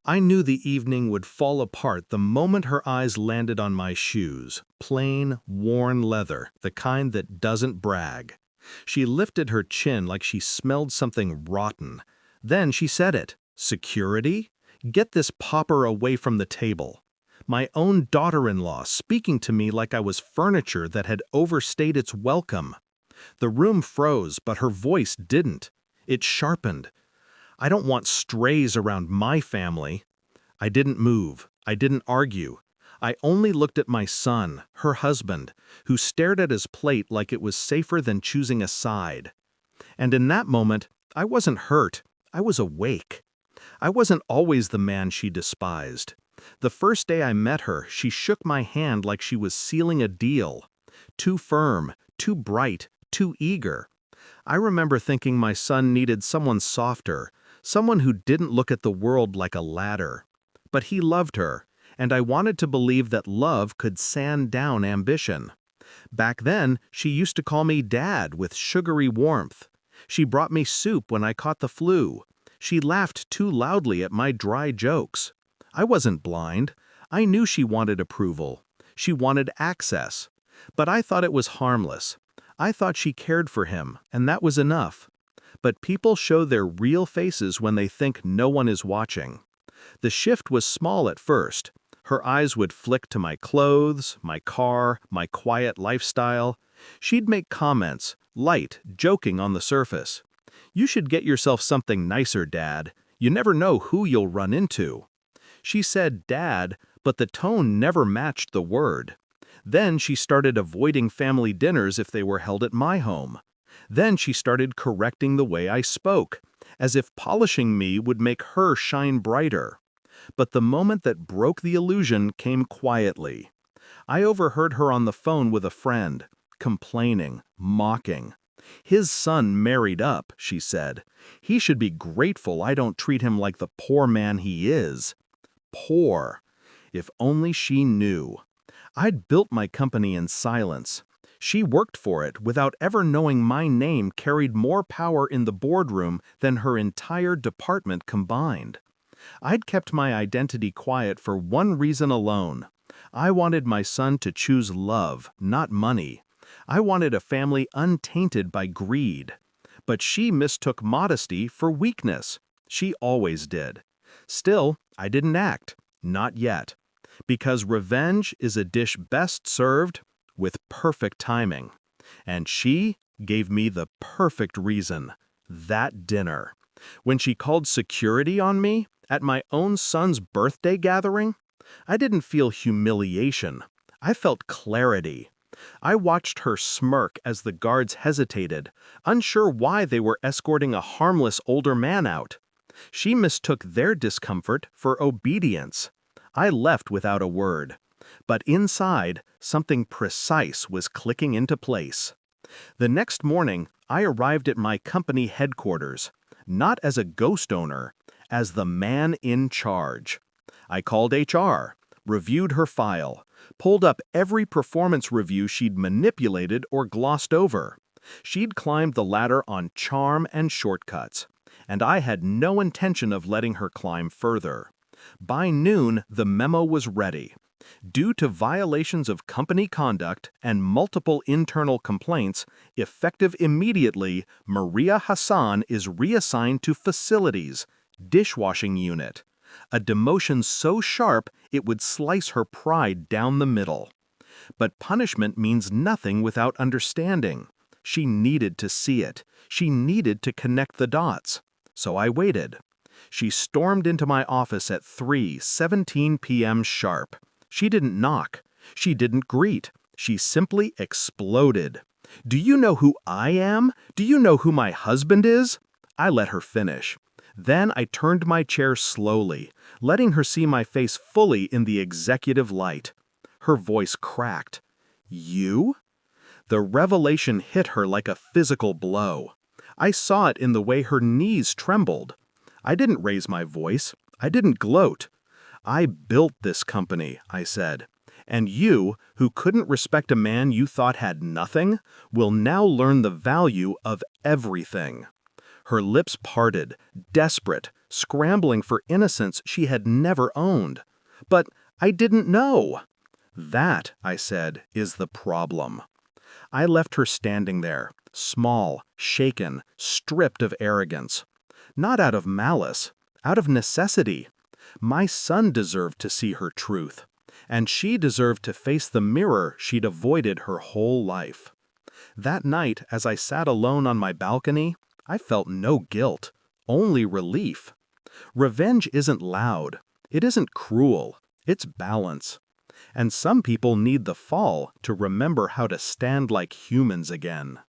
I knew the evening would fall apart the moment her eyes landed on my shoes, plain, worn leather, the kind that doesn't brag. She lifted her chin like she smelled something rotten. Then she said it. Security? Get this pauper away from the table. My own daughter-in-law speaking to me like I was furniture that had overstayed its welcome. The room froze, but her voice didn't. It sharpened. I don't want strays around my family. I didn't move. I didn't argue. I only looked at my son, her husband, who stared at his plate like it was safer than choosing a side. And in that moment, I wasn't hurt. I was awake. I wasn't always the man she despised. The first day I met her, she shook my hand like she was sealing a deal. Too firm, too bright, too eager. I remember thinking my son needed someone softer, someone who didn't look at the world like a ladder. But he loved her, and I wanted to believe that love could sand down ambition. Back then, she used to call me Dad with sugary warmth. She brought me soup when I caught the flu. She laughed too loudly at my dry jokes. I wasn't blind. I knew she wanted approval. She wanted access. But I thought it was harmless. I thought she cared for him, and that was enough. But people show their real faces when they think no one is watching. The shift was small at first. Her eyes would flick to my clothes, my car, my quiet lifestyle. She'd make comments, light, joking on the surface. You should get yourself something nicer, Dad. You never know who you'll run into. She said Dad, but the tone never matched the word. Then she started avoiding family dinners if they were held at my home. Then she started correcting the way I spoke, as if polishing me would make her shine brighter. But the moment that broke the illusion came quietly. I overheard her on the phone with a friend, complaining, mocking. His son married up, she said. He should be grateful I don't treat him like the poor man he is. Poor. If only she knew. I'd built my company in silence. She worked for it without ever knowing my name carried more power in the boardroom than her entire department combined. I'd kept my identity quiet for one reason alone. I wanted my son to choose love, not money. I wanted a family untainted by greed. But she mistook modesty for weakness. She always did. Still, I didn't act. Not yet. Because revenge is a dish best served with perfect timing. And she gave me the perfect reason. That dinner. When she called security on me at my own son's birthday gathering, I didn't feel humiliation. I felt clarity. I watched her smirk as the guards hesitated, unsure why they were escorting a harmless older man out. She mistook their discomfort for obedience. I left without a word. But inside, something precise was clicking into place. The next morning, I arrived at my company headquarters, not as a ghost owner, as the man in charge. I called HR, reviewed her file, pulled up every performance review she'd manipulated or glossed over. She'd climbed the ladder on charm and shortcuts, and I had no intention of letting her climb further. By noon, the memo was ready. Due to violations of company conduct and multiple internal complaints, effective immediately, Maria Hassan is reassigned to facilities, dishwashing unit. A demotion so sharp it would slice her pride down the middle. But punishment means nothing without understanding. She needed to see it. She needed to connect the dots. So I waited. She stormed into my office at 3:17 p.m. sharp. She didn't knock. She didn't greet. She simply exploded. Do you know who I am? Do you know who my husband is? I let her finish. Then I turned my chair slowly, letting her see my face fully in the executive light. Her voice cracked. You? The revelation hit her like a physical blow. I saw it in the way her knees trembled. I didn't raise my voice. I didn't gloat. I built this company, I said. And you, who couldn't respect a man you thought had nothing, will now learn the value of everything. Her lips parted, desperate, scrambling for innocence she had never owned. But I didn't know. That, I said, is the problem. I left her standing there, small, shaken, stripped of arrogance. Not out of malice, out of necessity. My son deserved to see her truth, and she deserved to face the mirror she'd avoided her whole life. That night, as I sat alone on my balcony, I felt no guilt, only relief. Revenge isn't loud, it isn't cruel, it's balance. And some people need the fall to remember how to stand like humans again.